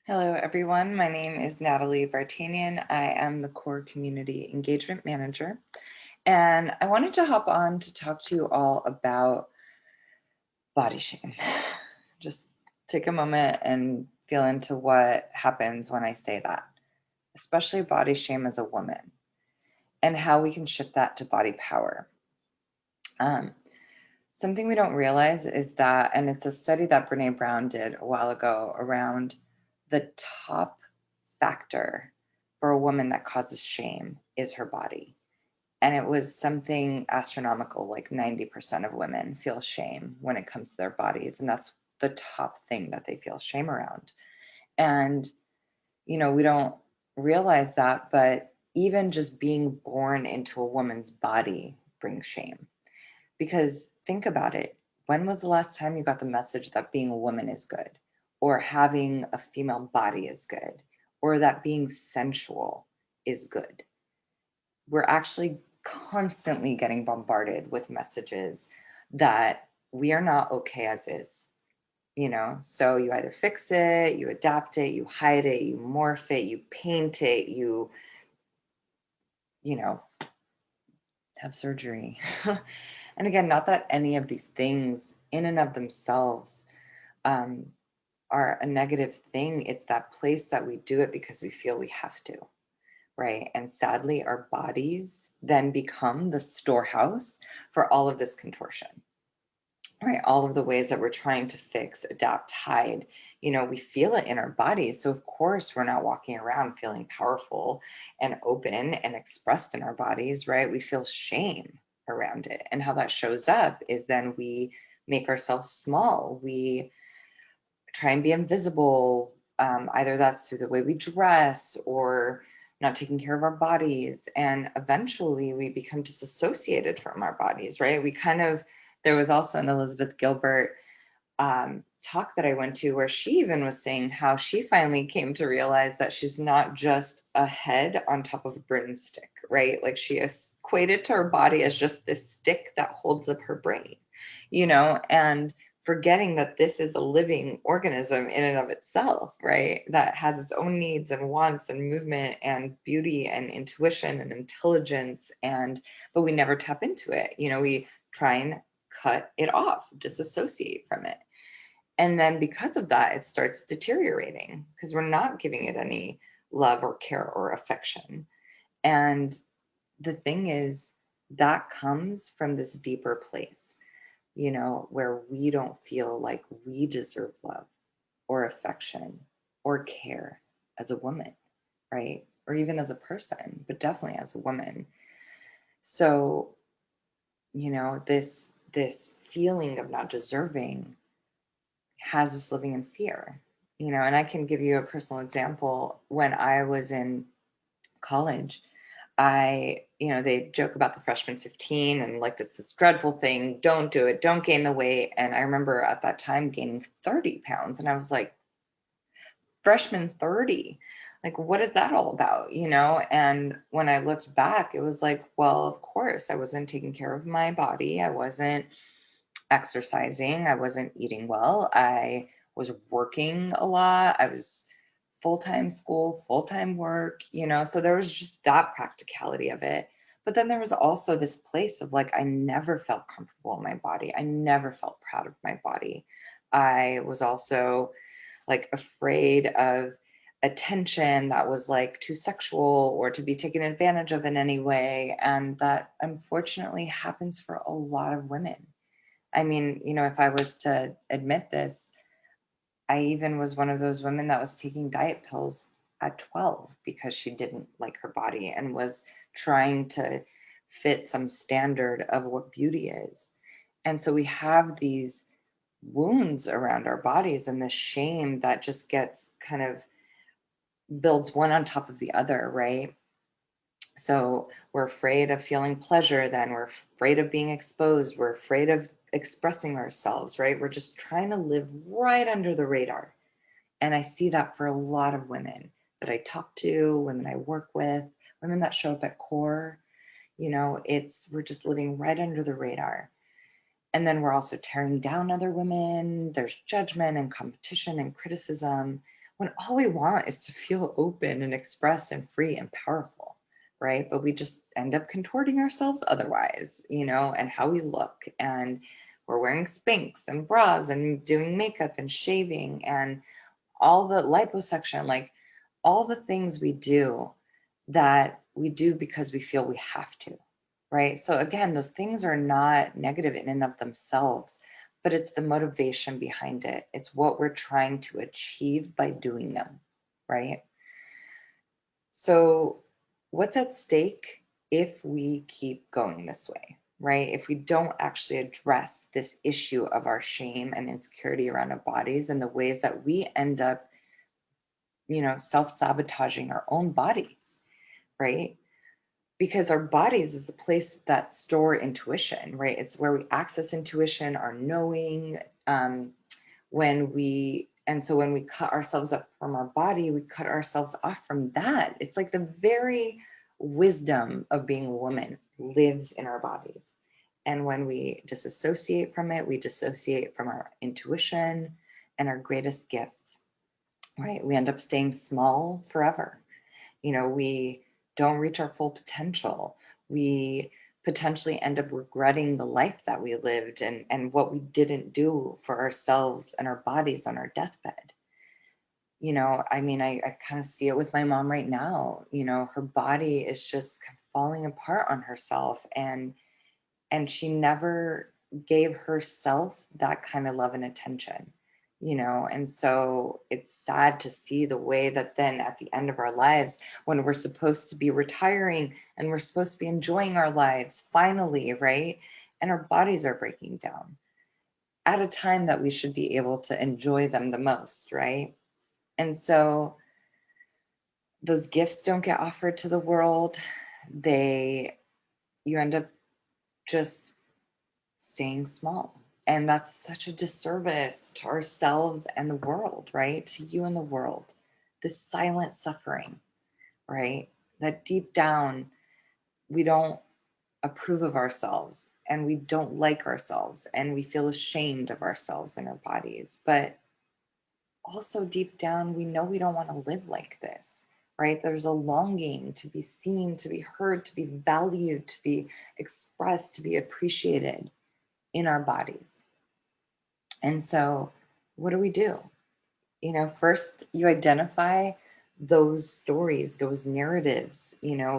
Hello, everyone. My name is Natalie Vartanian. I am the Core Community Engagement Manager, and I wanted to hop on to talk to you all about body shame. Just take a moment and feel into what happens when I say that, especially body shame as a woman, and how we can shift that to body power. Um, Something we don't realize is that, and it's a study that Brene Brown did a while ago around the top factor for a woman that causes shame is her body. And it was something astronomical, like 90% of women feel shame when it comes to their bodies. And that's the top thing that they feel shame around. And, we don't realize that, but even just being born into a woman's body brings shame. Because think about it. When was the last time you got the message that being a woman is good, or having a female body is good, or that being sensual is good? We're actually constantly getting bombarded with messages that we are not okay as is. So you either fix it, you adapt it, you hide it, you morph it, you paint it, you know, have surgery. And again, not that any of these things in and of themselves um, are a negative thing. It's that place that we do it because we feel we have to, right? And sadly, our bodies then become the storehouse for all of this contortion, right? All of the ways that we're trying to fix, adapt, hide, we feel it in our bodies. So, of course, we're not walking around feeling powerful and open and expressed in our bodies, right? We feel shame around it. And how that shows up is then we make ourselves small. We try and be invisible. Either that's through the way we dress or not taking care of our bodies. And eventually we become disassociated from our bodies, right? There was also an Elizabeth Gilbert talk that I went to where she even was saying how she finally came to realize that she's not just a head on top of a broomstick, right? Like she equated to her body as just this stick that holds up her brain, and forgetting that this is a living organism in and of itself, right? That has its own needs and wants and movement and beauty and intuition and intelligence. But we never tap into it. We try and cut it off, disassociate from it. And then because of that, it starts deteriorating because we're not giving it any love or care or affection. And the thing is, that comes from this deeper place, where we don't feel like we deserve love or affection or care as a woman, right? Or even as a person, but definitely as a woman. So, this feeling of not deserving has us living in fear, and I can give you a personal example. When I was in college, they joke about the freshman 15 and like this dreadful thing, don't do it, don't gain the weight. And I remember at that time gaining 30 pounds, and I was like, freshman 30, like, what is that all about? And when I looked back, it was like, well, of course, I wasn't taking care of my body. I wasn't exercising. I wasn't eating well. I was working a lot. I was full-time school, full-time work, so there was just that practicality of it. But then there was also this place of like, I never felt comfortable in my body. I never felt proud of my body. I was also like afraid of attention that was like too sexual or to be taken advantage of in any way. And that unfortunately happens for a lot of women. I mean, if I was to admit this, I even was one of those women that was taking diet pills at 12 because she didn't like her body and was trying to fit some standard of what beauty is. And so we have these wounds around our bodies and the shame that just gets kind of builds one on top of the other, right? So we're afraid of feeling pleasure, then we're afraid of being exposed, we're afraid of expressing ourselves, right? We're just trying to live right under the radar. And I see that for a lot of women that I talk to, women I work with, women that show up at core. We're just living right under the radar. And then we're also tearing down other women. There's judgment and competition and criticism. when all we want is to feel open and expressed and free and powerful, right? But we just end up contorting ourselves otherwise, and how we look. And we're wearing Spanx and bras and doing makeup and shaving and all the liposuction, like all the things we do that we do because we feel we have to, right? So again, those things are not negative in and of themselves, but it's the motivation behind it. It's what we're trying to achieve by doing them, right? So what's at stake if we keep going this way, right? If we don't actually address this issue of our shame and insecurity around our bodies and the ways that we end up self-sabotaging our own bodies, right? Because our bodies is the place that store intuition, right? It's where we access intuition, our knowing. When we cut ourselves up from our body, we cut ourselves off from that. It's like the very wisdom of being a woman lives in our bodies. And when we disassociate from it, we dissociate from our intuition and our greatest gifts, right? We end up staying small forever. We don't reach our full potential. We potentially end up regretting the life that we lived and what we didn't do for ourselves and our bodies on our deathbed. I mean, I kind of see it with my mom right now. Her body is just kind of falling apart on herself, and she never gave herself that kind of love and attention. And so it's sad to see the way that then at the end of our lives, when we're supposed to be retiring and we're supposed to be enjoying our lives finally, right, and our bodies are breaking down at a time that we should be able to enjoy them the most, right? And so those gifts don't get offered to the world. You end up just staying small. And that's such a disservice to ourselves and the world, right? To you and the world. This silent suffering, right? That deep down, we don't approve of ourselves and we don't like ourselves and we feel ashamed of ourselves and our bodies. But also deep down, we know we don't want to live like this, right? There's a longing to be seen, to be heard, to be valued, to be expressed, to be appreciated in our bodies. And so, what do we do? First you identify those stories, those narratives,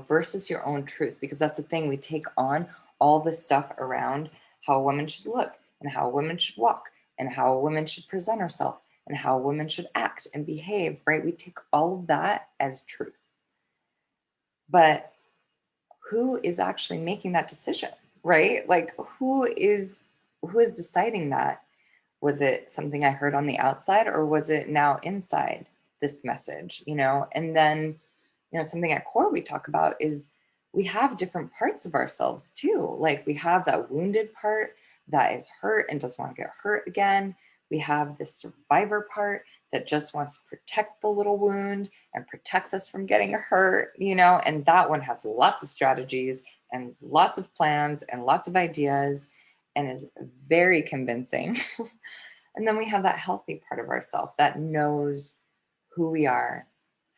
versus your own truth, because that's the thing. We take on all this stuff around how a woman should look and how a woman should walk and how a woman should present herself and how a woman should act and behave, right? We take all of that as truth. But who is actually making that decision, right? Like who is deciding that? Was it something I heard on the outside or was it now inside this message, And then, something at core we talk about is we have different parts of ourselves too. Like we have that wounded part that is hurt and doesn't want to get hurt again. We have the survivor part that just wants to protect the little wound and protects us from getting hurt, and that one has lots of strategies and lots of plans and lots of ideas and is very convincing. And then we have that healthy part of ourselves that knows who we are,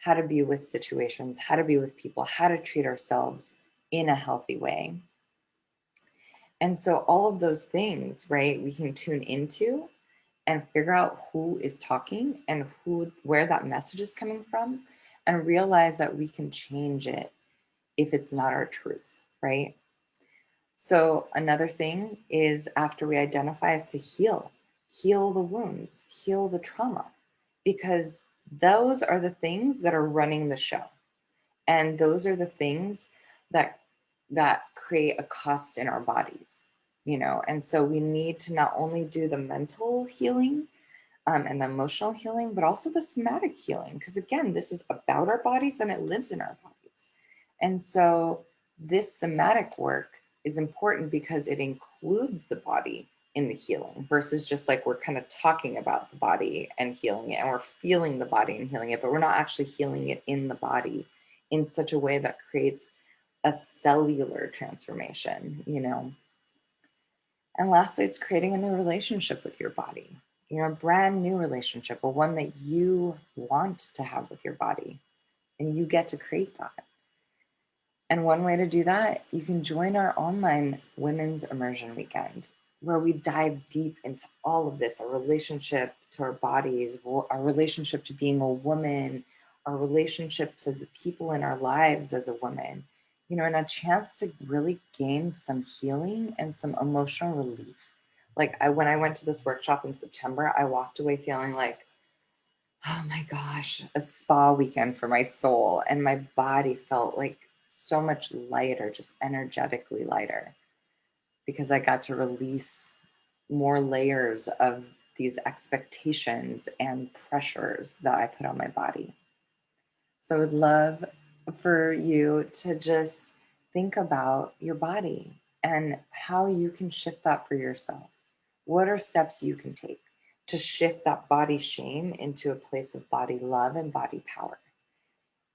how to be with situations, how to be with people, how to treat ourselves in a healthy way. And so all of those things, right, we can tune into and figure out who is talking and where that message is coming from, and realize that we can change it if it's not our truth, right? So another thing is, after we identify, is to heal the wounds, heal the trauma, because those are the things that are running the show. And those are the things that create a cost in our bodies, And so we need to not only do the mental healing and the emotional healing, but also the somatic healing, because again, this is about our bodies and it lives in our bodies. And so this somatic work is important because it includes the body in the healing, versus just like we're kind of talking about the body and healing it, and we're feeling the body and healing it, but we're not actually healing it in the body in such a way that creates a cellular transformation, And lastly, it's creating a new relationship with your body, a brand new relationship, or one that you want to have with your body, and you get to create that. And one way to do that, you can join our online women's immersion weekend, where we dive deep into all of this, our relationship to our bodies, our relationship to being a woman, our relationship to the people in our lives as a woman, and a chance to really gain some healing and some emotional relief. Like when I went to this workshop in September, I walked away feeling like, oh my gosh, a spa weekend for my soul. And my body felt like so much lighter, just energetically lighter, because I got to release more layers of these expectations and pressures that I put on my body. So I would love for you to just think about your body and how you can shift that for yourself. What are steps you can take to shift that body shame into a place of body love and body power?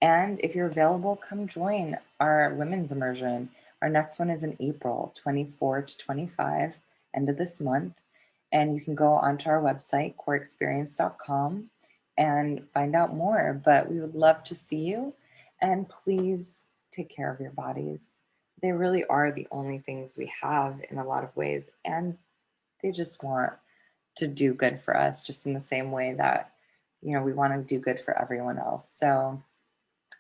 And if you're available, come join our women's immersion. Our next one is in April 24 to 25, end of this month. And you can go onto our website, coreexperience.com, and find out more. But we would love to see you. And please take care of your bodies. They really are the only things we have in a lot of ways. And they just want to do good for us, just in the same way that, we want to do good for everyone else. So,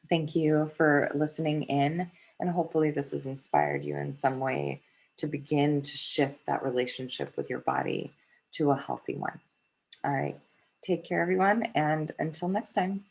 thank you for listening in, and hopefully, this has inspired you in some way to begin to shift that relationship with your body to a healthy one. All right. Take care, everyone. And until next time.